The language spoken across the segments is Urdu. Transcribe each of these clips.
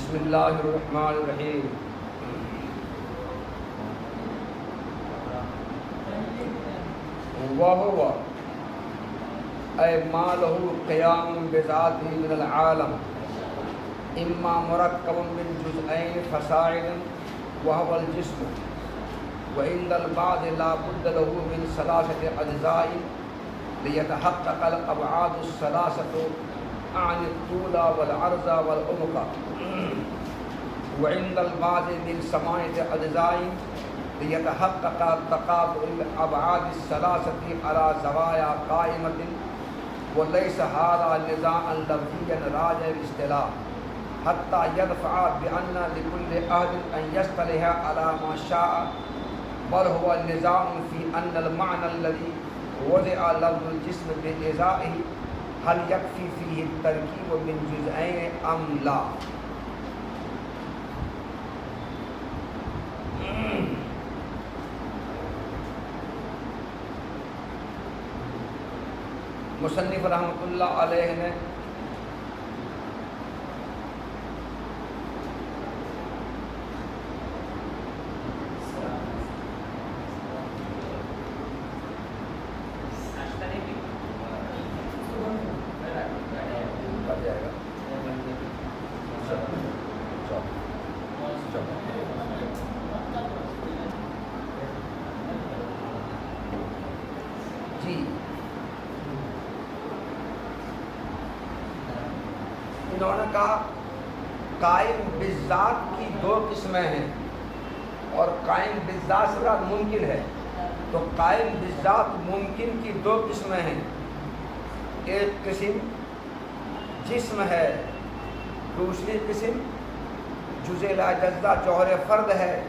بسم اللہ الرحمن الرحیم. وہو اے ما لہ قیام بذاتہ من العالم اما مرکب من جزئین فصاعدا وهو الجسم وعند البعض لا بد له من ثلاثة أجزاء ليتحقق الأبعاد الثلاثة عن الطول والعرض والعمق وعند البعض من ثمانية أجزاء ليتحقق تقاطع الأبعاد الثلاثة على زوايا قائمة وليس هذا نزاعا لفظيا راجع الاصطلاح حتى يدفع بأن لكل أحد أن يصطلح على ما شاء بل هو نزاع في أن المعنى الذي وضع لفظ الجسم بإزائه هل يكفي فيه التركيب من جزئين أم لا. مصنف رحمۃ اللہ علیہ نے انہوں نے کہا قائم بالذات کی دو قسمیں ہیں اور قائم بالذات سے مراد ممکن ہے. تو قائم بالذات ممکن کی دو قسمیں ہیں. ایک قسم جسم ہے, دوسری قسم جزء لا جزا جوہر فرد ہے,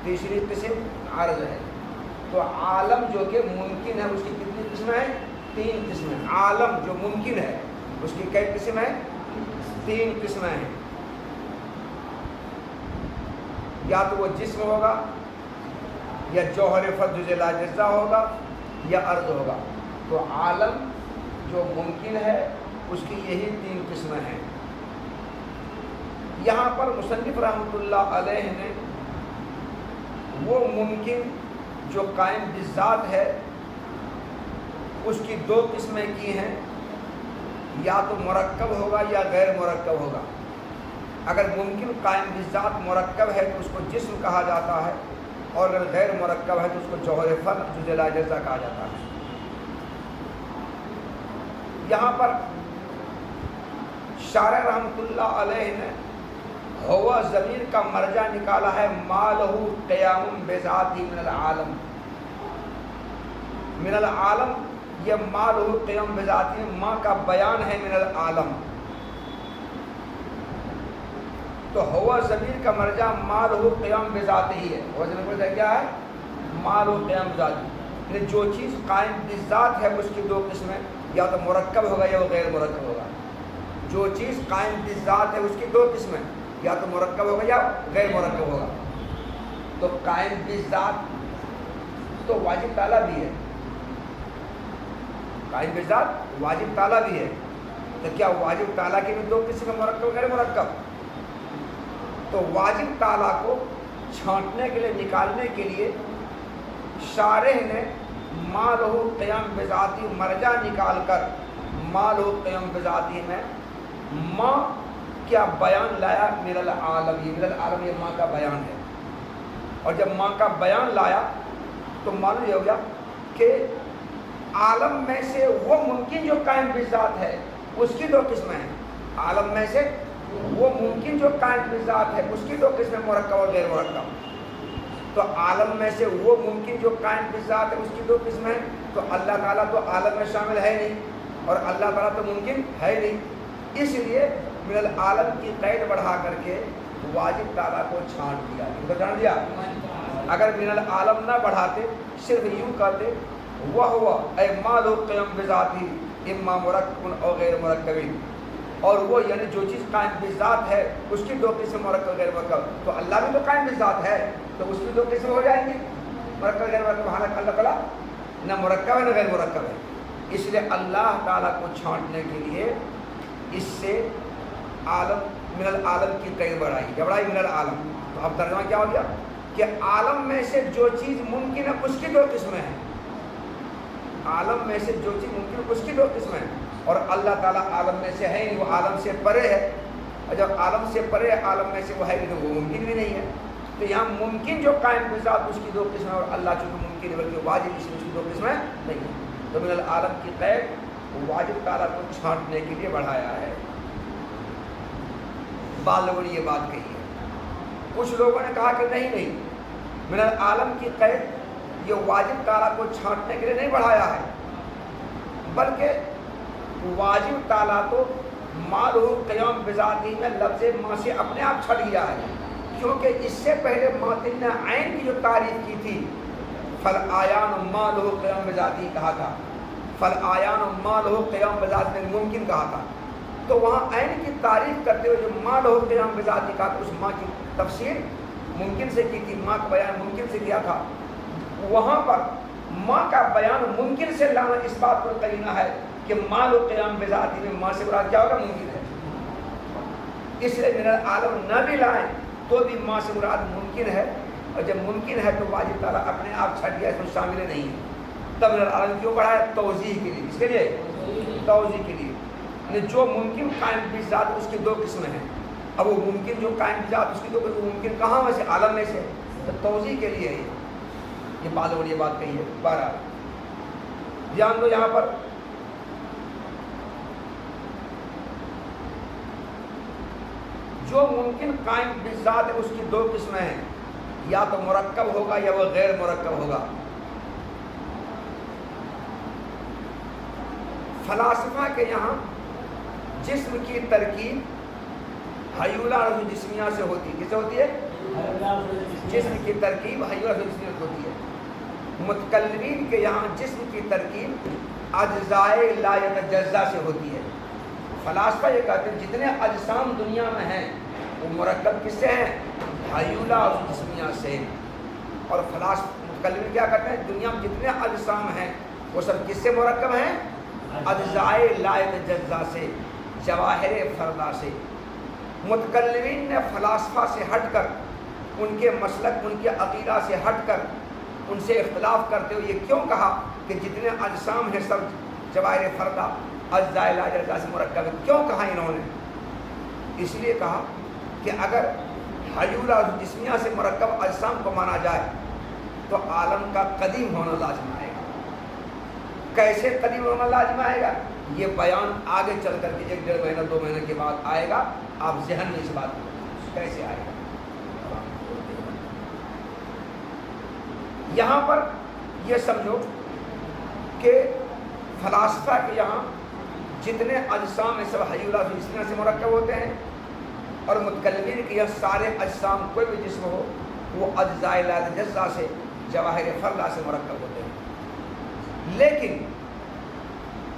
تیسری قسم عرض ہے. تو عالم جو کہ ممکن ہے اس کی کتنی قسمیں ہیں؟ تین قسمیں. عالم جو ممکن ہے اس کی کئی قسم ہیں؟ تین قسمیں ہیں. یا تو وہ جسم ہوگا, یا جوہر فرد جزء لا جزا ہوگا, یا عرض ہوگا. تو عالم جو ممکن ہے اس کی یہی تین قسمیں ہیں. یہاں پر مصنف رحمۃ اللہ علیہ نے وہ ممکن جو قائم بالذات ہے اس کی دو قسمیں کی ہیں. یا تو مرکب ہوگا یا غیر مرکب ہوگا. اگر ممکن قائم بالذات مرکب ہے تو اس کو جسم کہا جاتا ہے, اور اگر غیر مرکب ہے تو اس کو جوہر فرد جزء لا جزا کہا جاتا ہے. یہاں پر شارح رحمۃ اللہ علیہ نے ہوا ضمیر کا مرجع نکالا ہے ما لہ قیام بذاتہ من العالم. من العالم یہ ما لہ قیام بذاتہ ما کا بیان ہے من العالم. تو ہوا ضمیر کا مرجع ما لہ قیام بذاتہ ہی ہے. ہوا ضمیر کا مرجع کیا ہے؟ ما لہ قیام بذاتہ. یعنی جو چیز قائم بالذات ہے اس کی دو قسمیں, یا تو مرکب ہوگا یا وہ غیر مرکب ہوگا. جو چیز قائم بالذات ہے اس کی دو قسمیں, یا تو مرکب ہوگا یا غیر مرکب ہوگا. تو قائم بالذات تو واجب تعالیٰ بھی ہے, قائم بالذات واجب تعالیٰ بھی ہے. تو کیا واجب تعالیٰ کی بھی دو قسم مرکب غیر مرکب؟ تو واجب تعالیٰ کو چھانٹنے کے لیے, نکالنے کے لیے شارح نے ما لہ قیام بذاتہ مرجع نکال کر ما لہ قیام بذاتہ میں ما کیا بیان لایا من العالم. من العالم یہ ماں کا بیان ہے. اور جب ماں کا بیان لایا تو معلوم یہ ہو گیا کہ عالم میں سے وہ ممکن جو قائم بالذات ہے اس کی دو قسمیں ہیں. عالم میں سے وہ ممکن جو قائم بالذات ہے اس کی دو قسمیں مرکب اور غیر مرکب. تو عالم میں سے وہ ممکن جو قائم بالذات ہے اس کی دو قسمیں ہیں. تو اللہ تعالیٰ تو عالم میں شامل ہے نہیں, اور اللہ تعالیٰ تو ممکن ہے نہیں. اس لیے من العالم کی قید بڑھا کر کے واجب تعالیٰ کو چھانٹ دیا. ان کو جان دیا. اگر من العالم نہ بڑھاتے, صرف یوں کہتے وہ ہوا اے ما لہ قیام بذاتہ اما مرکب اور غیر مرکب. اور وہ یعنی جو چیز قائم بالذات ہے اس کی دو قسم مرکب غیر مرکب. تو اللہ بھی تو قائم بالذات ہے تو اس کی دو قسم ہو جائیں گی, مرکب غیر مرکب. حالانکہ اللہ تعالیٰ نہ مرکب ہے نہ غیر مرکب ہے. اس لیے اللہ تعالیٰ کو چھانٹنے کے لیے اس سے عالم من العالم کی قید بڑھائی، کیا بڑھائی؟ من العالم. تو اب ترجمہ کیا ہو گیا کہ عالم میں سے جو چیز ممکن ہے اس کی دو قسمیں ہیں. عالم میں سے جو چیز ممکن ہے اس کی دو قسمیں ہیں، اور اللہ تعالیٰ عالم میں سے ہے نہیں، وہ عالم سے پرے ہے. اور جب عالم سے پرے عالم میں سے وہ ہے نہیں تو وہ ممکن بھی نہیں ہے. تو یہاں ممکن جو قائم بذات اس کی دو قسمیں، اور اللہ چونکہ ممکن ہے بلکہ واجب اس کی دو قسمیں نہیں ہیں. تو من العالم کی قید واجب تعالیٰ کو چھانٹنے کے لیے بڑھایا ہے. بعض لوگوں نے یہ بات کہی ہے. کچھ لوگوں نے کہا کہ نہیں من العالم کی قید یہ واجب تعالیٰ کو چھانٹنے کے لیے نہیں بڑھایا ہے، بلکہ واجب تعالیٰ تو مال ہو قیام بذاتی میں لفظ ماں سے اپنے آپ چھٹ گیا ہے، کیونکہ اس سے پہلے ماتن نے عین کی جو تعریف کی تھی فالآیان مال ہو قیام بذاتی کہا تھا، فالآیان مال ہو قیام بذاتی میں ممکن کہا تھا. تو وہاں عین کی تعریف کرتے ہوئے جو مال ہو قیام بذاتی کہا تھا، اس ماں کی تفسیر ممکن سے کی تھی، ماں کا بیان ممکن سے کیا تھا. وہاں پر ماں کا بیان ممکن سے لانا اس بات پر قرینہ ہے کہ مال و قیام بذاتی میں ماں سے مراد کیا ہوگا؟ ممکن ہے. اس لیے من العالم نہ بھی لائیں تو بھی ماں سے مراد ممکن ہے، اور جب ممکن ہے تو واجب تعالیٰ اپنے آپ چھٹ گیا، اس میں شامل نہیں ہے. تب من العالم کیوں پڑھا ہے؟ توضیح کے لیے. اس کے لیے توضیح کے لیے جو ممکن قائم بذات اس کی دو قسمیں ہیں. اب وہ ممکن جو قائم بذات اس کی دو قسمیں، ممکن کہاں میں سے؟ عالم میں سے. تو توضیح کے لیے یہ بات اور یہ بات کہی ہے. بہرحال دھیان دو یہاں پر جو ممکن قائم بذات ہے اس کی دو قسمیں ہیں، یا تو مرکب ہوگا یا وہ غیر مرکب ہوگا. فلاسفہ کے یہاں جسم کی ترکیب حیولہ جسمیہ سے ہوتی ہے. کس سے ہوتی ہے؟ جسم کی ترکیب حیولہ جسمیہ سے ہوتی ہے. متکلمین کے یہاں جسم کی ترکیب اجزائے لا یتجزا سے ہوتی ہے. فلاسفہ یہ کہتے ہیں جتنے اجسام دنیا میں ہیں وہ مرکب کس سے ہیں؟ حیولہ جسمیہ سے. اور متکلمین کیا کہتے ہیں دنیا میں جتنے اجسام ہیں وہ سب کس سے مرکب ہیں؟ اجزائے لا یتجزا سے، جواہر فردہ سے. متکلمین نے فلاسفہ سے ہٹ کر، ان کے مسلک ان کے عقیدہ سے ہٹ کر ان سے اختلاف کرتے ہوئے یہ کیوں کہا کہ جتنے اجسام ہیں سب جواہر فردہ اجزائے لا یتجزا سے مرکب ہے؟ کیوں کہا انہوں نے؟ اس لیے کہا کہ اگر حیولہ جسمیہ سے مرکب اجسام کو مانا جائے تو عالم کا قدیم ہونا لازم آئے گا. کیسے قدیم ہونا لازم آئے گا یہ بیان آگے چل کر کے 1-1.5 مہینہ 2 مہینے کے بعد آئے گا. آپ ذہن میں اس بات کو کیسے آئے گا. یہاں پر یہ سمجھو کہ فلاسفہ کے یہاں جتنے اجسام ہیں سب حیولہ جسمیہ سے مرکب ہوتے ہیں، اور متکلمین کے یہاں سارے اجسام کوئی بھی جسم ہو وہ اجزائے لا یتجزا سے جواہر فردہ سے مرکب ہوتے ہیں. لیکن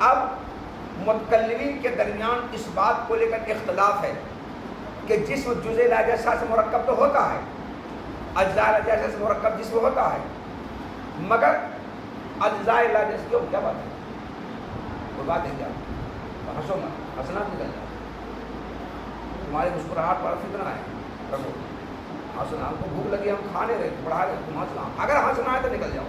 اب متکلمین کے درمیان اس بات کو لے کر اختلاف ہے کہ جسم جزء لا یتجزا سے مرکب تو ہوتا ہے، اجزاء لا یتجزا سے مرکب جسم ہوتا ہے، مگر اجزائے لا یتجزا کیوں؟ کیا بات ہے؟ وہ بات ہے کیا؟ ہنسو مت، ہنسنا نکل جائے. تمہاری مسکراہٹ پر فتنہ ہے. رکھو ہنسنا، ہم کو بھوک لگی ہم کھانے رہے پڑھا رہے تم ہنسنا. اگر ہنسنا ہے تو نکل جاؤ.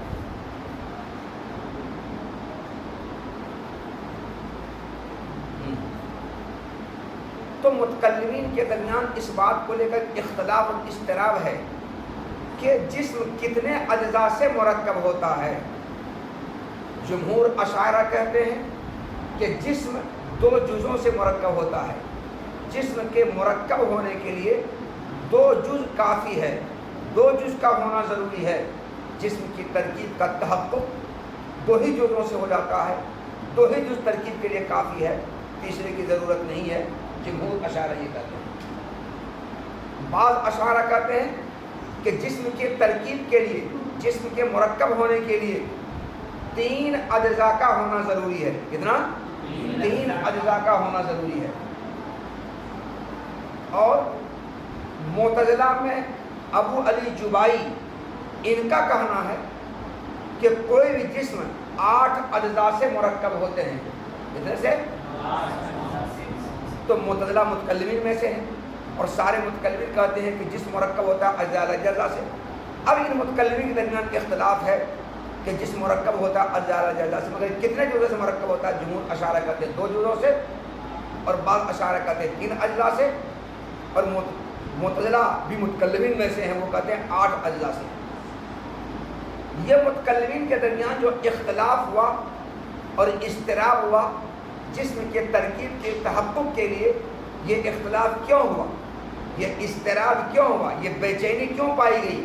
تو متکلمین کے درمیان اس بات کو لے کر اختلاف اور اضطراب ہے کہ جسم کتنے اجزاء سے مرکب ہوتا ہے. جمہور اشاعرہ کہتے ہیں کہ جسم 2 جزوں سے مرکب ہوتا ہے. جسم کے مرکب ہونے کے لیے 2 جز کافی ہے، 2 جز کا ہونا ضروری ہے. جسم کی ترکیب کا تحقق 2 ہی جزوں سے ہو جاتا ہے، 2 ہی جز ترکیب کے لیے کافی ہے، تیسرے کی ضرورت نہیں ہے. جمہور اشاعرہ یہ کہتے ہیں. بعض اشاعرہ کہتے ہیں کہ جسم کی ترکیب کے لیے، جسم کے مرکب ہونے کے لیے 3 اجزاء کا ہونا ضروری ہے. کتنا؟ 3 اجزاء کا ہونا ضروری ہے. اور معتزلہ میں ابو علی جبائی ان کا کہنا ہے کہ کوئی بھی جسم 8 اجزاء سے مرکب ہوتے ہیں. کتنے سے؟ تو معتزلہ متکلمین میں سے ہیں اور سارے متکلمین کہتے ہیں کہ جسم مرکب ہوتا ہے اجزاء اجزاء سے۔ اب ان متکلمین کے درمیان اختلاف ہے کہ جسم مرکب ہوتا ہے اجزاء اجزاء سے، مگر کتنے جزء سے مرکب ہوتا ہے؟ جمہور اشارہ کرتے ہیں 2 جزوں سے، اور بعض اشارہ کرتے ہیں 3 اجزاء سے، اور معتزلہ بھی متکلمین میں سے ہیں، وہ کہتے ہیں 8 اجزاء سے۔ یہ متکلمین کے درمیان جو اختلاف ہوا اور اضطراب ہوا جسم کے ترکیب کے تحقق کے لیے، یہ اختلاف کیوں ہوا، یہ اضطراب کیوں ہوا، یہ بے چینی کیوں پائی گئی؟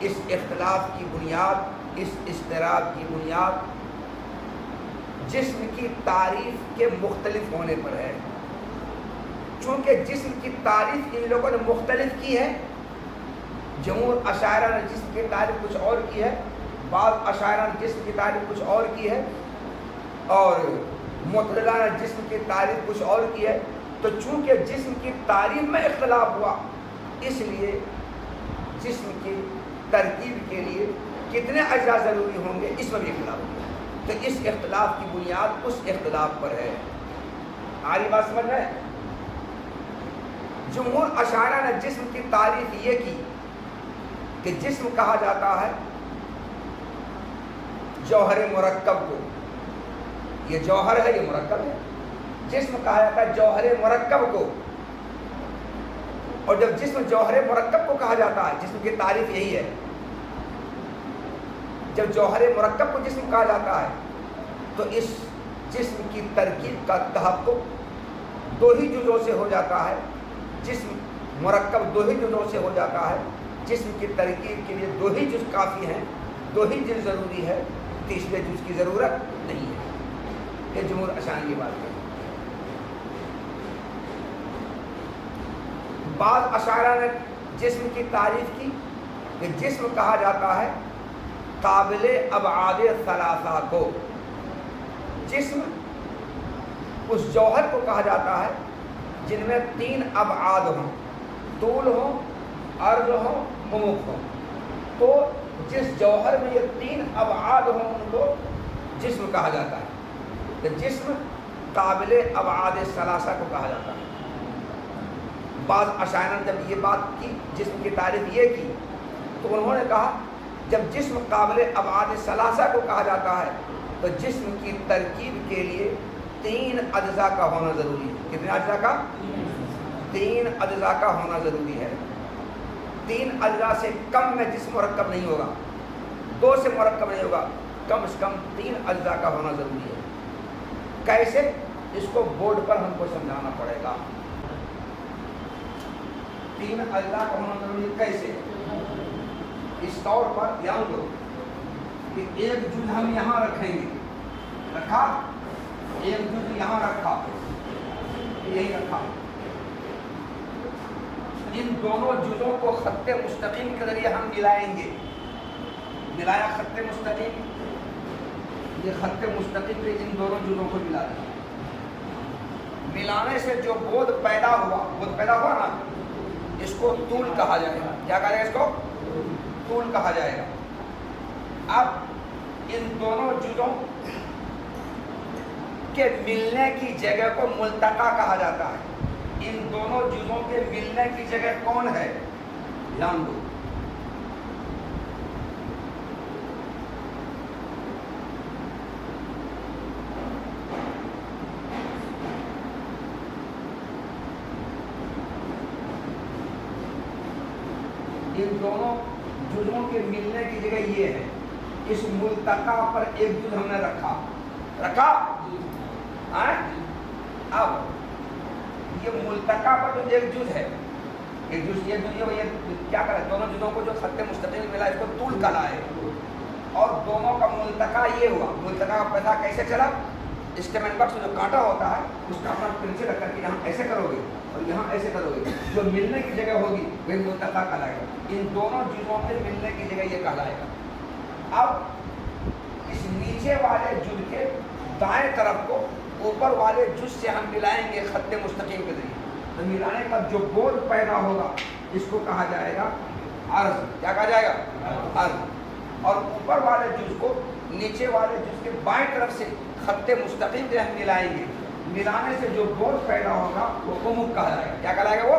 اس اختلاف کی بنیاد، اس اضطراب کی بنیاد جسم کی تعریف کے مختلف ہونے پر ہے۔ چونکہ جسم کی تعریف ان لوگوں نے مختلف کی ہے، جمہور اشاعرہ نے جسم کی تعریف کچھ اور کی ہے، بعض اشاعرہ نے جسم کی تعریف کچھ اور کی ہے، اور معتزلہ نے جسم کی تعریف کچھ اور کی ہے۔ تو چونکہ جسم کی تعریف میں اختلاف ہوا، اس لیے جسم کی ترکیب کے لیے کتنے اجزاء ضروری ہوں گے، اس میں بھی اختلاف ہوا۔ تو اس اختلاف کی بنیاد اس اختلاف پر ہے۔ آری بات سمجھ رہے ہیں؟ جمہور اشاعرہ نے جسم کی تعریف یہ کی کہ جسم کہا جاتا ہے جوہر مرکب کو، یہ جوہر ہے، یہ مرکب ہے، جسم کہا جاتا ہے جوہر مرکب کو۔ اور جب جسم جوہر مرکب کو کہا جاتا ہے، جسم کی تعریف یہی ہے، جب جوہر مرکب کو جسم کہا جاتا ہے تو اس جسم کی ترکیب کا تحقق 2 ہی جزوں سے ہو جاتا ہے، جسم مرکب 2 ہی جزوں سے ہو جاتا ہے، جسم کی ترکیب کے لیے 2 ہی جز کافی ہیں، 2 ہی جز ضروری ہے، تیسرے جز کی ضرورت نہیں ہے۔ یہ جمہور اشاعرہ کی بات ہے۔ بعض اشاعرہ نے جسم کی تعریف کی کہ جسم کہا جاتا ہے قابل ابعاد ثلاثہ کو، جسم اس جوہر کو کہا جاتا ہے جن میں 3 ابعاد ہوں، طول ہو، عرض ہو، عمق ہو۔ تو جس جوہر میں یہ 3 ابعاد ہوں ان کو جسم کہا جاتا ہے، تو جسم قابل ابعاد ثلاثہ کو کہا جاتا ہے۔ بعض اشاعرہ نے جب یہ بات کی، جسم کی تعریف یہ کی، تو انہوں نے کہا جب جسم قابل ابعاد ثلاثہ کو کہا جاتا ہے تو جسم کی ترکیب کے لیے 3 اجزاء کا ہونا ضروری ہے۔ کتنے اجزاء کا؟ 3 اجزاء کا ہونا ضروری ہے۔ 3 اجزاء سے کم میں جسم مرکب نہیں ہوگا، 2 سے مرکب نہیں ہوگا، کم سے کم 3 اجزاء کا ہونا ضروری ہے۔ کیسے؟ اس کو بورڈ پر ہم کو سمجھانا پڑے گا۔ 3 اجزاء کا ہونا ضروری ہے کیسے؟ اس طور پر یاد کرو کہ ایک جز ہم یہاں رکھیں گے، رکھا، ایک جز یہاں رکھا، یہی رکھا، ان دونوں جزوں کو خط مستقیم کے ذریعے ہم ملائیں گے۔ ملایا خط مستقیم، یہ خط مستقیم پہ ان دونوں جزوں کو ملا دیں۔ ملانے سے جو بود پیدا ہوا، بود پیدا ہوا نا، اس کو طول کہا جائے گا۔ کیا کہا جائے گا؟ اس کو طول کہا جائے گا۔ اب ان دونوں جزوں کے ملنے کی جگہ کو ملتقا کہا جاتا ہے۔ ان دونوں جزوں کے ملنے کی جگہ کون ہے؟ جان دو۔ ان دونوں جزوں کے ملنے کی جگہ یہ ہے، اس ملتقا پر ایک جز ہم نے رکھا۔ اب یہ ملتقا پر جو ایک جز ہے، ایک جز یہ کیا کرے؟ دونوں جزوں کو جو خط مستقیم ملا اس کو طول کہا ہے، اور دونوں کا ملتقا یہ ہوا۔ ملتقا کا پتہ کیسے چلا؟ اسٹیمن بکس جو کانٹا ہوتا ہے اس کا اپنا پنسل رکھ کر کے یہاں ایسے کرو گے اور یہاں ایسے کرو گے، جو ملنے کی جگہ ہوگی وہی ملتقا کہلائے گا۔ ان دونوں جزوں کے ملنے کی جگہ یہ کہلائے گا۔ اب اس نیچے والے جز کے دائیں طرف کو اوپر والے جز سے ہم ملائیں گے خط مستقیم کے ذریعے، تو ملانے کا جو بود پیدا ہوگا اس کو کہا جائے گا عرض۔ کیا کہا جائے گا؟ عرض۔ اور اوپر والے جز کو نیچے والے جز کے بائیں طرف سے خط مستقیم سے ہم ملائیں گے، ملانے سے جو بود پیدا ہوگا وہ عمق کہا جائے گا۔ کیا کہلائے گا؟ وہ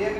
1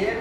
1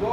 2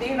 3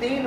3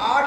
8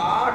8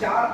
4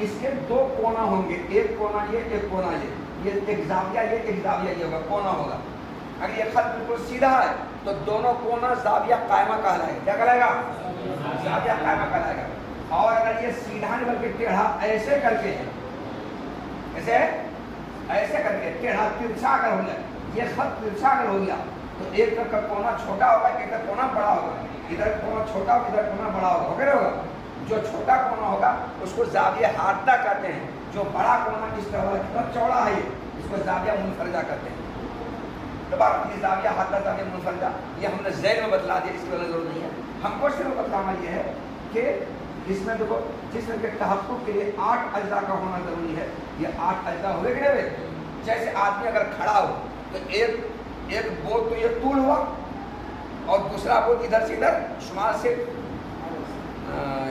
اس کے دو کونا ہوں گے، ایک کونا یہ، ایک کونا یہ ایک زاویہ یہ ہوگا، کونا ہوگا۔ اگر یہ خط بالکل سیدھا ہے تو دونوں کونا زاویہ قائمہ کہلائے گا۔ کیا کہلائے گا؟ زاویہ قائمہ کہلائے گا۔ اور اگر یہ سیدھا نہیں بلکہ ٹیڑھا ایسے کر کے ایسے کر کے ٹیڑھا ترچھا اگر ہو جائے، یہ خط ترچھا اگر ہو گیا تو ایک طرف کا کونا چھوٹا ہوگا، ایک طرف کونا بڑا ہوگا، ادھر کونا چھوٹا ہوگا، ادھر کونا بڑا ہوگا، ہو گیا ہوگا۔ جو چھوٹا کونا ہوگا اس کو زاویہ حادہ کہتے ہیں، جو بڑا کونا اس طرح کتنا چوڑا ہے اس کو زاویہ منفرجہ کہتے ہیں۔ تو بات یہ زاویہ حادہ، زاویہ منفرجہ یہ ہم نے ذہن میں بتلا دیا، اس کی ضرورت نہیں ہے۔ ہم کو صرف بتلانا یہ ہے کہ اس میں دیکھو جسم کے تحقق کے لیے 8 اجزاء کا ہونا ضروری ہے۔ یہ 8 اجزاء ہوئے کہ نہیں؟ جیسے آدمی اگر کھڑا ہو تو ایک بود تو یہ طول ہوا اور دوسرا بود ادھر سے ادھر شمال سے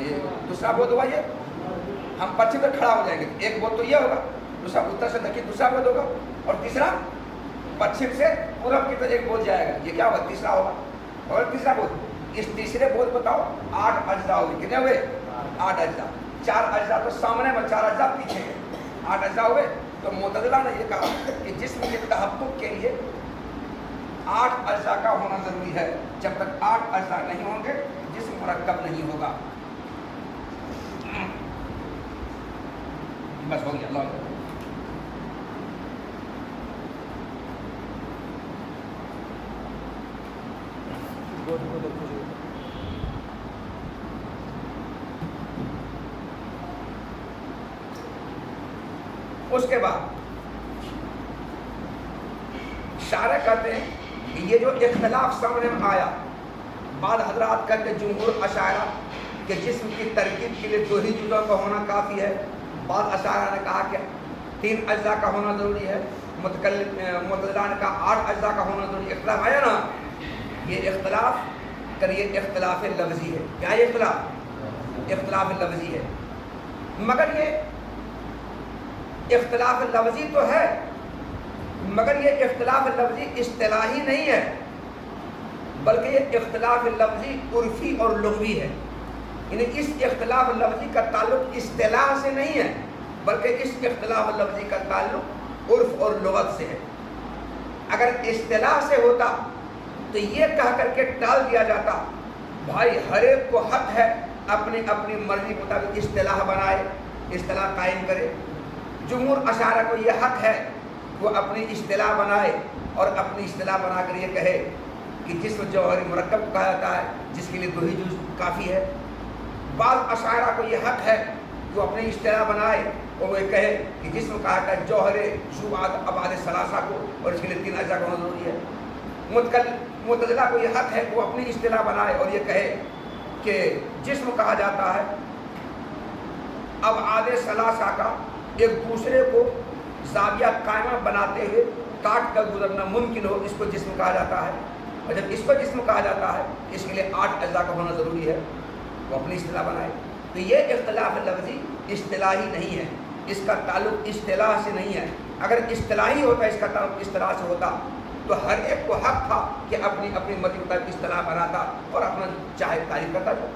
یہ دوسرا بود ہوا، یہ ہم پچھم سے کھڑا ہو جائیں گے، ایک بود تو یہ ہوگا، دوسرا اتر سے دکن دوسرا بود ہوگا، اور تیسرا پچھم سے پورب کی طرف ایک بود جائے گا، یہ کیا ہوگا؟ تیسرا ہوگا۔ اور تیسرا بود، اس تیسرے بود بتاؤ 8 اجزاء ہوئے، کتنے ہوئے؟ 8 اجزاء۔ 4 اجزاء تو سامنے میں، 4 اجزاء پیچھے ہیں، 8 اجزاء ہوئے۔ تو معتزلہ نے یہ کہا کہ جسم کے تحقق کے لیے 8 اجزاء کا ہونا ضروری ہے، جب تک 8 اجزاء نہیں ہوں گے جسم مرکب نہیں ہوگا۔ بس ہو گیا، اللہ اس کے بعد شارح کہتے ہیں کہ یہ جو اختلاف سامنے میں آیا، بعض حضرات کہتے ہیں جمہور اشاعرہ کہ جسم کی ترکیب کے لیے 2 ہی جزوں کا ہونا کافی ہے، بعض اشاعرہ نے کہا کہ 3 اجزاء کا ہونا ضروری ہے، معتزلہ نے کہا 8 اجزاء کا ہونا ضروری ہے۔ اختلاف آیا نا، یہ اختلاف کریے اختلاف لفظی ہے۔ کیا یہ اختلاف لفظی ہے، مگر یہ اختلاف لفظی تو ہے، مگر یہ اختلاف لفظی اصطلاحی نہیں ہے، بلکہ یہ اختلاف لفظی عرفی اور لغوی ہے۔ یعنی اس اختلاف لفظی کا تعلق اصطلاح سے نہیں ہے، بلکہ اس اختلاف لفظی کا تعلق عرف اور لغت سے ہے۔ اگر اصطلاح سے ہوتا تو یہ کہہ کر کے ٹال دیا جاتا بھائی ہر ایک کو حق ہے اپنی اپنی مرضی کے مطابق اصطلاح بنائے، اصطلاح قائم کرے۔ جمہور اشاعرہ کو یہ حق ہے وہ اپنی اصطلاح بنائے اور اپنی اصطلاح بنا کر یہ کہے کہ جسم جوہری مرکب کو کہا جاتا ہے جس کے لیے 2 ہی جز کافی ہے۔ بعض اشاعرہ کو یہ حق ہے کہ وہ اپنی اصطلاح بنائے اور وہ کہے کہ جسم کہا جاتا ہے جوہر شعبات ابعاد ثلاثہ کو، اور اس کے لیے 3 اجزاء کا ہونا ضروری ہے۔ معتزلہ کو یہ حق ہے کہ وہ اپنی اصطلاح بنائے اور یہ کہے کہ جسم کہا جاتا ہے ابعاد ثلاثہ کا ایک دوسرے کو زاویہ قائمہ بناتے ہوئے کاٹ کر گزرنا ممکن ہو، اس کو جسم کہا جاتا ہے۔ اور جب اس کو جسم کہا جاتا ہے اس کے لیے 8 اجزاء کا ہونا ضروری ہے، وہ اپنی اصطلاح بنائے۔ تو یہ اختلاف لفظی اصطلاحی نہیں ہے، اس کا تعلق اصطلاح سے نہیں ہے۔ اگر اصطلاحی ہوتا، اس کا تعلق اصطلاح سے ہوتا تو ہر ایک کو حق تھا کہ اپنی اپنی مرضی کے مطابق اصطلاح بناتا اور اپنا چاہے تعریف کرتا تھا۔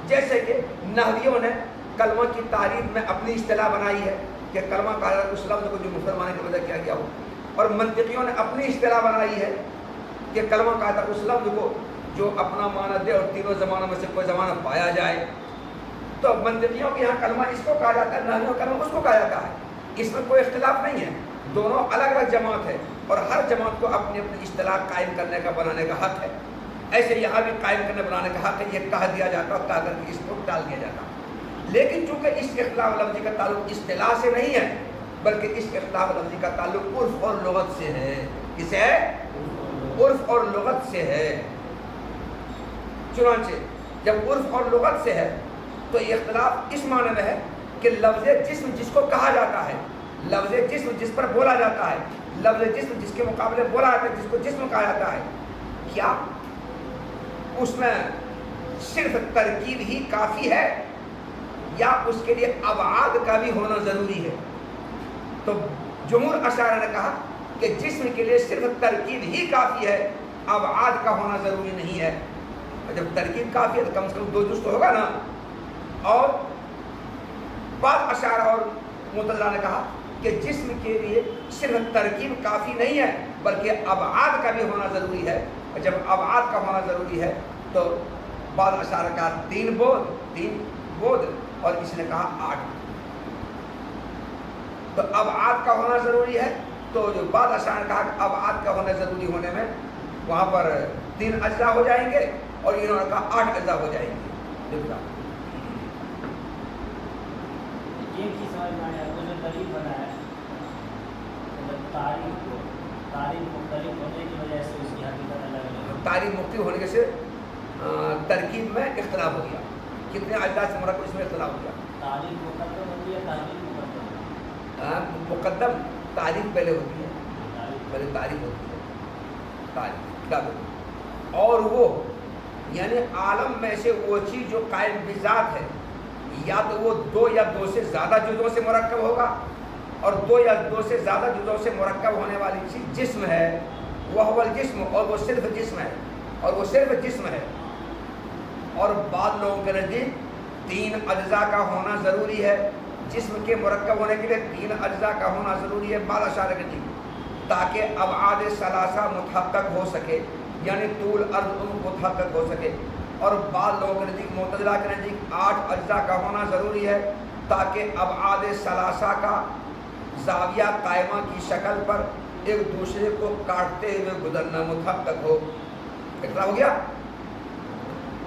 جیسے کہ نحویوں نے کلمہ کی تعریف میں اپنی اصطلاح بنائی ہے کہ کلمہ کہا جاتا ہے اس لفظ کو جو مسلمان کی وجہ کیا گیا ہو، اور منطقیوں نے اپنی اصطلاح بنائی ہے کہ کلمہ کہا جاتا ہے اس لفظ کو جو اپنا معنی دے اور تینوں زمانوں میں سے کوئی زمانہ پایا جائے۔ تو منطقیوں کے یہاں کلمہ اس کو کہا جاتا ہے، نحویوں کا کلمہ اس کو کہا جاتا ہے، اس میں کوئی اختلاف نہیں ہے، دونوں الگ الگ جماعت ہے اور ہر جماعت کو اپنی اپنی اصطلاح قائم کرنے کا بنانے کا حق ہے۔ ایسے یہاں بھی قائم کرنے بنانے کا حق ہے، یہ کہہ دیا جاتا اور کہا کر کے اس کو ٹال دیا جاتا۔ لیکن چونکہ اس اختلاف لفظی کا تعلق اصطلاح سے نہیں ہے بلکہ اس اختلاف لفظی کا تعلق عرف اور لغت سے ہے۔ کس ہے؟ عرف اور لغت سے ہے۔ چنانچہ جب عرف اور لغت سے ہے تو یہ اختلاف اس معنی میں ہے کہ لفظ جسم جس کو کہا جاتا ہے، لفظ جسم جس پر بولا جاتا ہے، لفظ جسم جس کے مقابلے بولا جاتا ہے، جس کو جسم کہا جاتا ہے، کیا اس میں صرف ترکیب ہی کافی ہے یا اس کے لیے ابعاد کا بھی ہونا ضروری ہے؟ تو جمہور اشاعرہ نے کہا کہ جسم کے لیے صرف ترکیب ہی کافی ہے، ابعاد کا ہونا ضروری نہیں ہے۔ جب ترکیب کافی ہے تو کم سے کم 2 جز تو ہوگا نا، اور بعض اشاعرہ اور معتزلہ نے کہا کہ جسم کے لیے صرف ترکیب کافی نہیں ہے بلکہ ابعاد کا بھی ہونا ضروری ہے، اور جب ابعاد کا ہونا ضروری ہے تو بعض اشاعرہ کا 3 بود اور اس نے کہا 8۔ تو ابعاد کا ہونا ضروری ہے، تو جو بعض اشاعرہ نے کہا کہ ابعاد کا ہونا ضروری ہونے میں وہاں پر 3 اجزاء ہو جائیں گے اور انہوں نے کہا 8 اجزاء ہو جائیں گے۔ ایک چیز سمجھ میں آیا، وہ جو دلیل بنا ہے تاریخ مختلف ہونے کی وجہ سے اس کی حقیقت الگ ہے۔ تاریخ مختلف ہونے سے ترکیب میں اختلاف ہو گیا، کتنے اجزاء سے مرکب اس میں اختلاف ہو گیا۔ تاریخ مقدم ہوتی ہے، تاریخ مقدم مقدم تاریخ پہلے ہوتی ہے، پہلے تاریخ ہوتی ہے، تاریخ کیا ہوتی ہے، اور وہ یعنی عالم میں سے وہ چیز جو قائم بذات ہے یا تو وہ 2 یا 2 سے زیادہ جزوں سے مرکب ہوگا، اور 2 یا 2 سے زیادہ جزوں سے مرکب ہونے والی چیز جسم ہے، وہ الجسم، اور وہ صرف جسم ہے، اور وہ صرف جسم ہے۔ اور بعض لوگوں کے نزدیک 3 اجزاء کا ہونا ضروری ہے، جسم کے مرکب ہونے کے لیے 3 اجزاء کا ہونا ضروری ہے بعض اشاعرہ کے نزدیک، تاکہ ابعاد ثلاثہ متحقق ہو سکے، یعنی طول عرض متحقق ہو سکے۔ اور بعض لوگوں کے نزدیک معتزلہ کے نزدیک 8 اجزاء کا ہونا ضروری ہے، تاکہ ابعاد ثلاثہ کا زاویہ قائمہ کی شکل پر ایک دوسرے کو کاٹتے ہوئے گزرنا متحقق ہو۔ اختلاف ہو گیا،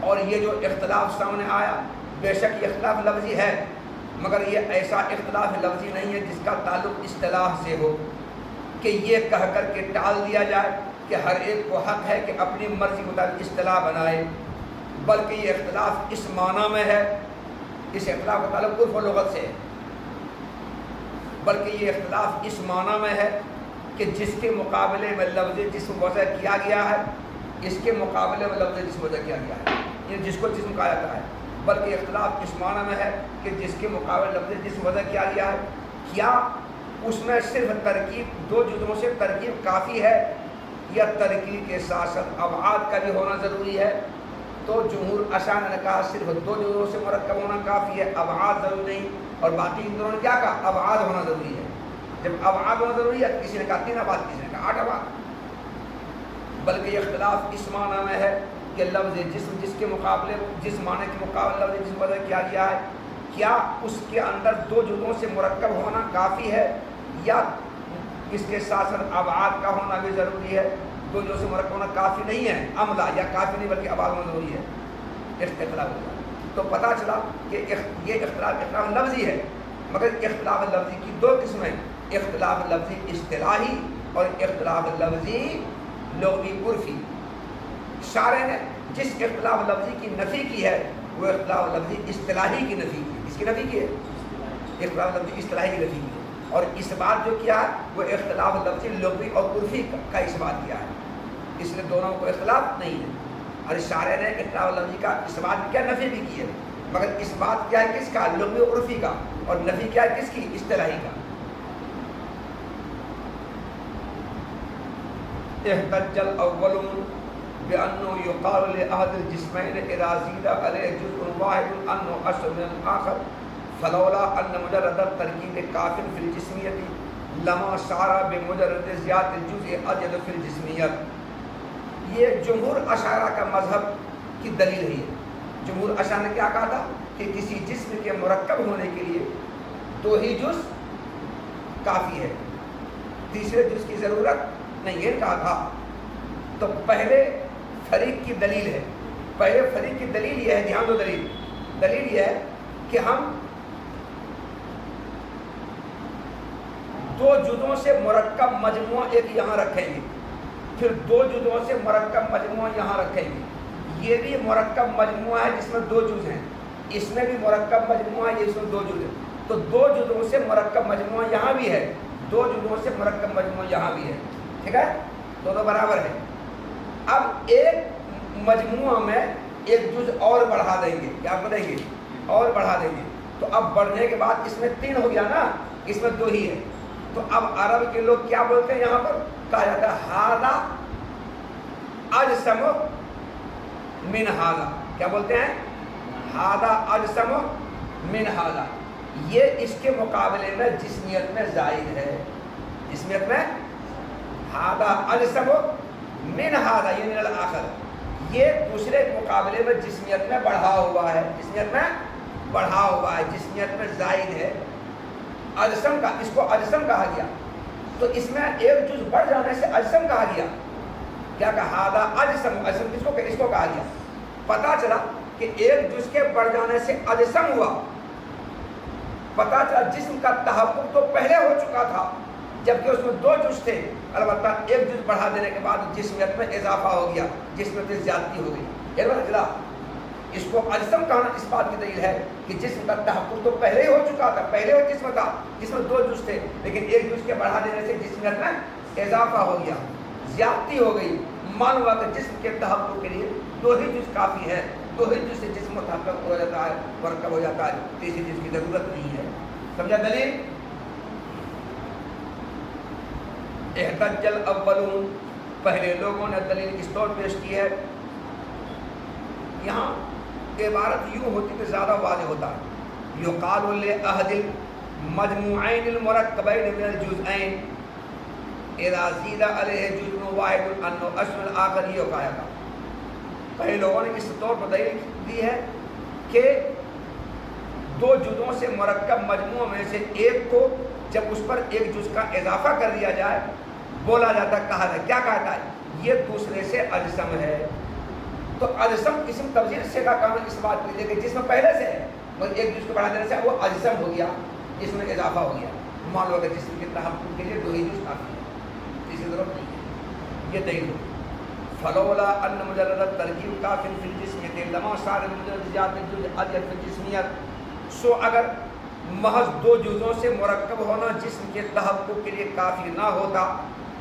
اور یہ جو اختلاف سامنے آیا بے شک یہ اختلاف لفظی ہے، مگر یہ ایسا اختلاف لفظی نہیں ہے جس کا تعلق اصطلاح سے ہو کہ یہ کہہ کر کے ٹال دیا جائے کہ ہر ایک کو حق ہے کہ اپنی مرضی کے مطابق اصطلاح بنائے، بلکہ یہ اختلاف اس معنی میں ہے، اس اختلاف کا تعلق عرف و لغت سے ہے، بلکہ یہ اختلاف اس معنی میں ہے کہ جس کے مقابلے میں لفظ جسم وضع کیا گیا ہے، اس کے مقابلے میں لفظ جسم وضع کیا گیا ہے، یعنی جس کو جسم کہا جاتا ہے، بلکہ اختلاف اس معنی میں ہے کہ جس کے مقابلے لفظ جسم وضع کیا گیا ہے، کیا اس میں صرف ترکیب 2 جزوں سے ترکیب کافی ہے یا ترکیب کے ساتھ ساتھ ابعاد کا بھی ہونا ضروری ہے؟ تو جمہور اشاعرہ نے کہا صرف 2 جزوں سے مرکب ہونا کافی ہے، ابعاد ضروری نہیں، اور باقی ان دونوں نے کیا کہا؟ ابعاد ہونا ضروری ہے۔ جب ابعاد ہونا ضروری ہے، کسی نے کہا 3 ابعاد، کسی نے کہا 8 ابعاد، بلکہ یہ اختلاف اس معنی میں ہے کہ لفظ جسم جس کے مقابلے جس معنی کے مقابلے لفظ جسم وضع کیا گیا ہے، کیا اس کے اندر 2 جزوں سے مرکب ہونا کافی ہے یا اس کے ساتھ ساتھ ابعاد کا ہونا بھی ضروری ہے؟ 2 جزوں سے مرکب ہونا کافی نہیں ہے، عملہ یا کافی نہیں بلکہ ابعاد ہونا ضروری ہے، اختلاف ہوگا۔ تو پتہ چلا کہ یہ اختلاف لفظی ہے، مگر اختلاف لفظی کی 2 قسمیں، اختلاف لفظی اصطلاحی اور اختلاف لفظی لغوی عرفی۔ شارح نے جس اختلاف لفظی کی نفی کی ہے وہ اختلاف لفظی اصطلاحی کی نفی کی، اس کی نفی کی ہے، اختلاف لفظی اصطلاحی کی نفی کی ہے، اور اس بات جو کیا ہے وہ اختلاف لفظی لغوی اور عرفی کا اس بات کیا ہے، اس لیے دونوں کو اختلاف نہیں ہے۔ اور شارح نے اختلاف لفظی کا اس بات کیا نفی بھی کی ہے، مگر اس بات کیا ہے کس کا؟ لغوی اور عرفی کا، اور نفی کیا ہے کس کی؟ اصطلاحی کا۔ احتج الاول بأنه يقال لأحد الجسمين إذا زيد عليه جزء واحد أنه أشبه من الآخر فلولا أن مجرد التركيب كاف في الجسمية لما صار بمجرد زيادة الجزء أجد في الجسمية۔ یہ جمہور اشاعرہ کا مذہب کی دلیل ہے۔ جمہور اشاعرہ نے کیا کہا تھا کہ کسی جسم کے مرکب ہونے کے لیے 2 ہی جز کافی ہے، تیسرے جز کی ضرورت نہیں، یہ کہا تھا۔ تو پہلے فریق کی دلیل ہے، پہلے فریق کی دلیل یہ ہے، دھیان دو، دلیل یہ ہے کہ ہم 2 جزوں سے مرکب مجموعہ ایک یہاں رکھیں گے، پھر 2 جزوں سے مرکب مجموعہ یہاں رکھیں گے، یہ بھی مرکب مجموعہ ہے جس میں 2 جز ہیں، اس میں بھی مرکب مجموعہ ہے جس میں 2 جز ہیں، تو 2 جزوں سے مرکب مجموعہ یہاں بھی ہے، 2 جزوں سے مرکب مجموعہ یہاں بھی ہے، ٹھیک ہے، دونوں برابر ہے۔ اب ایک مجموعہ میں ایک جز اور بڑھا دیں گے، کیا بڑھیں گے؟ اور بڑھا دیں گے، تو اب بڑھنے کے بعد اس میں 3 ہو گیا نا، اس میں 2 ہی ہے، تو اب عرب کے لوگ کیا بولتے ہیں؟ یہاں پر کہا جاتا ہے ہذا اجسم من ہذا، کیا بولتے ہیں؟ ہذا اجسم من ہذا، یہ اس کے مقابلے میں جسمیت میں زائد ہے. جسمیت میں ہادہ اجسم من ہادہ یعنی الآخر، یہ دوسرے کے مقابلے میں جسمیت میں بڑھا ہوا ہے، جسمیت میں بڑھا ہوا ہے، جسمیت میں زائد ہے. اجسم کا، اس کو اجسم کہا گیا. تو اس میں ایک جز بڑھ جانے سے اجسم کہا گیا. کیا کہا؟ ہادہ اجسم. اجسم کس کو کہا گیا؟ پتا چلا کہ ایک جز کے بڑھ جانے سے اجسم ہوا. پتا چلا جسم کا تحقق تو پہلے ہو چکا تھا جبکہ اس میں دو جز تھے، البتہ ایک جز بڑھا دینے کے بعد جسمیت میں اضافہ ہو گیا، جسمیت میں زیادتی ہو گئی. یہ پتا چلا اس کو اجسم کہنا اس بات کی دلیل ہے کہ جسم کا تحقق تو پہلے ہی ہو چکا تھا، پہلے وہ جسم تھا جس میں دو جز تھے، لیکن ایک جز کے بڑھا دینے سے جسمیت میں اضافہ ہو گیا، زیادتی ہو گئی. معلوم ہوا کہ جسم کے تحقق کے لیے دو ہی جز کافی ہے، دو ہی جز سے جسم متحقق ہو جاتا ہے، مرکب ہو جاتا ہے، تیسری جز کی ضرورت نہیں ہے. سمجھا دلیل؟ احتج الاولون، پہلے لوگوں نے دلیل اس طور پیش کی ہے. یہاں عبارت یوں ہوتی کہ زیادہ واضح ہوتا ہے. یقال لأحد المجموعین المرکبین من الجزئین اذا زید علیہ جزء واحد انه اصل الآخر، یہ کہا تھا. پہلے لوگوں نے اس طور پر دلیل دی ہے کہ دو جزوں سے مرکب مجموعہ میں سے ایک کو جب اس پر ایک جز کا اضافہ کر دیا جائے بولا جاتا، کہا جائے، کیا کہتا ہے؟ یہ دوسرے سے اجسم ہے. تو اجسم اسم تفضیل سے کا کام اس بات کے لیے کہ جس میں پہلے سے ہے مگر ایک جز کو بڑھا دینے سے وہ اجسم ہو گیا، اس میں اضافہ ہو گیا. مان لو کہ جسم کے تحقق کے لیے دو ہی جز کافی ہے، اس کی ضرورت نہیں ہے. یہ دلیل ہو. فلولا ان مجرد الترکیب کافٍ فی الجسمیت لما صار مجرد زیادۃ الجزء اجل فی الجسمیت. سو اگر محض دو جزوں سے مرکب ہونا جسم کے تحقق کے لیے کافی نہ ہوتا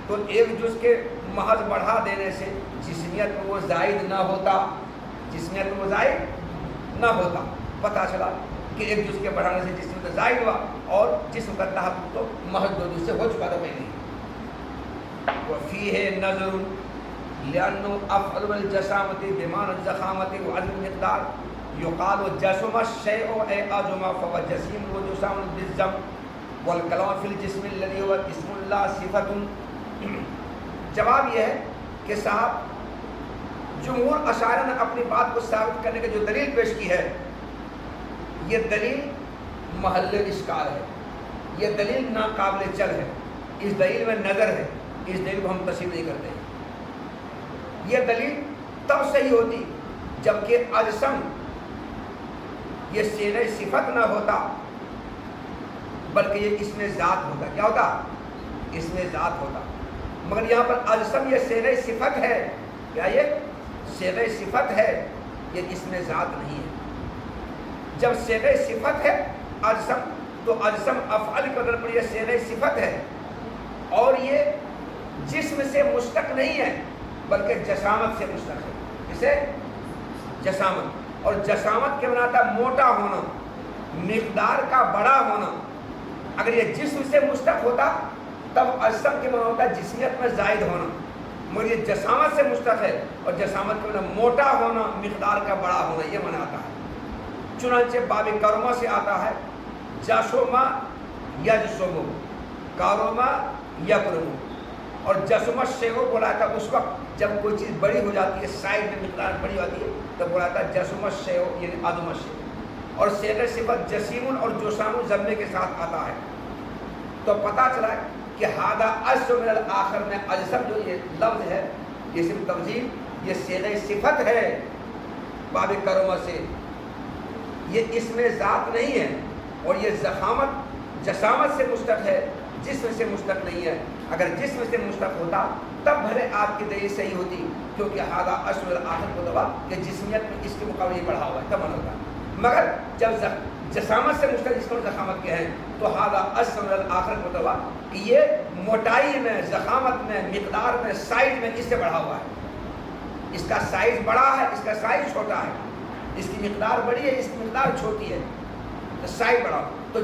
تو ایک جز کے محض بڑھا دینے سے جسمیت میں وہ زائد نہ ہوتا، جسمیت میں وہ زائد نہ ہوتا. پتہ چلا کہ ایک جز کے بڑھانے سے جسم میں زائد ہوا اور جسم کا تحقق تو محض دو جز سے ہو چکا تھا پہلے. وفیہ نظر لأنه أفعل الجسامة بمعنى الزخامة وعدم المقدار. يقال جسم الشيء أي أعظم فهو جسيم وجسام بالزم والكلام في الجسم الذي هو اسم الله صفة. جواب یہ ہے کہ صاحب جمہور اشاعرہ نے اپنی بات کو ثابت کرنے کی جو دلیل پیش کی ہے یہ دلیل محل اشکال ہے، یہ دلیل ناقابل چل ہے. اس دلیل میں نظر ہے، اس دلیل کو ہم تسلیم نہیں کرتے. یہ دلیل تب صحیح ہوتی جبکہ اجسم یہ صیغہ صفت نہ ہوتا بلکہ یہ اس میں ذات ہوتا. کیا ہوتا؟ اس میں ذات ہوتا. مگر یہاں پر اجسم یہ صیغہ صفت ہے. کیا یہ صیغہ صفت ہے؟ یہ اس میں ذات نہیں ہے. جب صیغہ صفت ہے اجسم تو اجسم افعل کے اندر پر یہ صیغہ صفت ہے اور یہ جسم سے مشتق نہیں ہے بلکہ جسامت سے مشتق ہے. اسے جسامت، اور جسامت کے بناتا موٹا ہونا، مقدار کا بڑا ہونا. اگر یہ جسم سے مشتق ہوتا تب اجسم کے معنی ہوتا ہے جسمیت میں زائد ہونا، مگر یہ جسامت سے مشتق ہے اور جسامت کے معنی موٹا ہونا، مقدار کا بڑا ہونا، یہ معنی آتا ہے. چنانچہ باب کرما سے آتا ہے جسما یجسم، کارما یکرم. اور جسم شیء بولا تھا اس وقت جب کوئی چیز بڑی ہو جاتی ہے، سائز میں مقدار بڑی ہوتی ہے تو بولا تھا جسم شیء یعنی عظم شیء. اور صیغہ صفت جسیم اور جسام ضمے کے ساتھ آتا ہے. تو پتہ چلا کہ ہادہ اجسم من الآخر میں اجسم جو یہ لفظ ہے یہ اسم تفضیل، یہ صیغہ صفت ہے باب کرما سے، یہ اس میں ذات نہیں ہے اور یہ ضخامت جسامت سے مشتق ہے، جسم سے مشتق نہیں ہے. اگر جسم سے مشتق ہوتا تب بھلے آپ کی دلیل صحیح ہوتی کیونکہ ہادہ اصل الآخر کو دبا کہ جسمیت میں اس کے مقابلے بڑھا ہوا ہے تب ہوتا. مگر جب جسامت سے مشتق جس کو ضخامت کے ہیں تو ہادہ اصل الآخر کو دبا کہ یہ موٹائی میں، ضخامت میں، مقدار میں، سائز میں اس سے بڑھا ہوا ہے. اس کا سائز بڑا ہے، اس کا سائز چھوٹا ہے، اس کی مقدار بڑی ہے، اس کی مقدار چھوٹی ہے، تو سائز بڑا. تو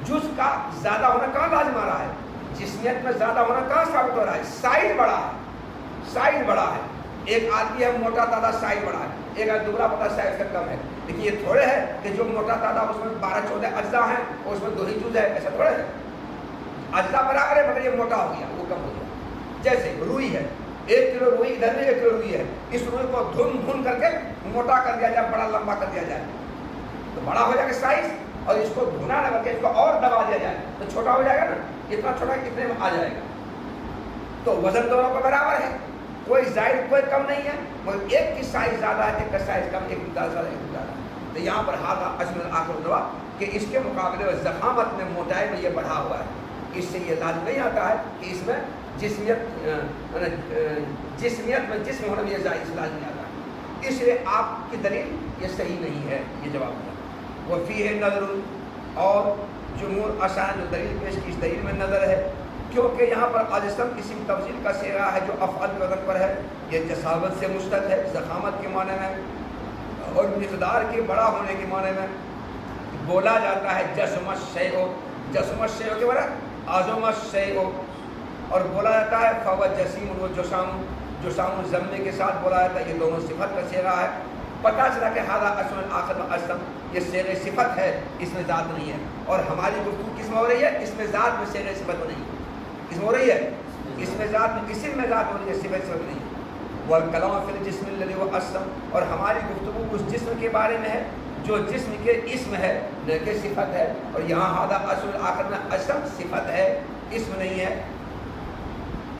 جز کا زیادہ ہونا کہاں لازم آ رہا ہے؟ جسمیت میں زیادہ ہونا کہاں ثابت ہو رہا ہے؟ سائز بڑا ہے، سائز بڑا ہے. ایک آدمی ہے موٹا تازہ سائز بڑا ہے, ایک آدمی دبلا پتلا سائز کا کم ہے, لیکن یہ تھوڑے ہے کہ جو موٹا تازہ اس میں 12-14 اجزاء ہیں اور اس میں 2 ہی جز ہے, ایسا تھوڑا ہے. اجزاء برابر ہے مگر یہ موٹا ہو گیا, وہ کم ہو گیا. جیسے روئی ہے, 1 کلو روئی ادھر میں 1 کلو روئی ہے, اس روئی کو دھن کر کے موٹا کر دیا جائے, بڑا لمبا کر دیا جائے تو بڑا ہو جائے گا سائز, اور اس کو دھنا لگا کے اس کو اور دبا دیا جائے تو چھوٹا ہو جائے گا نا, اتنا چھوٹا کتنے میں آ جائے گا. تو وزن دونوں کا برابر ہے, کوئی زائد کوئی کم نہیں ہے, مگر ایک کی سائز زیادہ ہے, ایک کا سائز کم, ایک زیادہ ایک زیادہ. تو یہاں پر ہاتھ اصل آخر دعا کہ اس کے مقابلے میں ضخامت میں موٹائی میں یہ بڑھا ہوا ہے. اس سے یہ لازم نہیں آتا ہے کہ اس میں جسمیت میں جسم ہونا یہ لازم نہیں آتا ہے, اس لیے آپ کی دلیل یہ صحیح نہیں ہے. یہ جواب دیا. وفیہ نظر, اور جمہور اشاعرہ جو دلیل پیش کی اس دلیل میں نظر ہے, کیونکہ یہاں پر اجسم اسم تفضیل کا صیغہ ہے جو افعل کے وزن پر ہے. یہ جسامت سے مشتق ہے, ضخامت کے معنی میں اور مقدار کے بڑا ہونے کے معنی میں. بولا جاتا ہے جسم الشیء, جسم الشیء کے برابر عظم الشیء, اور بولا جاتا ہے فهو جسیم و جسام ضمے کے ساتھ بولا جاتا ہے. یہ دونوں صفت کا صیغہ ہے. پتہ چلا کہ ہذا اسم آخر میں اسم, یہ صیغہ صفت ہے, اس میں ذات نہیں ہے. اور ہماری گفتگو کس میں ہو رہی ہے, اس میں ذات میں صیغہ صفت نہیں ہے, اس میں ہو رہی ہے, اس میں ذات میں اسم میں ذات ہو رہی ہے, صفت صفت نہیں ہے. والکلام فی الجسم الذی هو اسم, اور ہماری گفتگو اس جسم کے بارے میں ہے جو جسم کے اسم ہے نہ کہ صفت ہے. اور یہاں ہذا اسم آخر میں اسم صفت ہے, اسم نہیں ہے.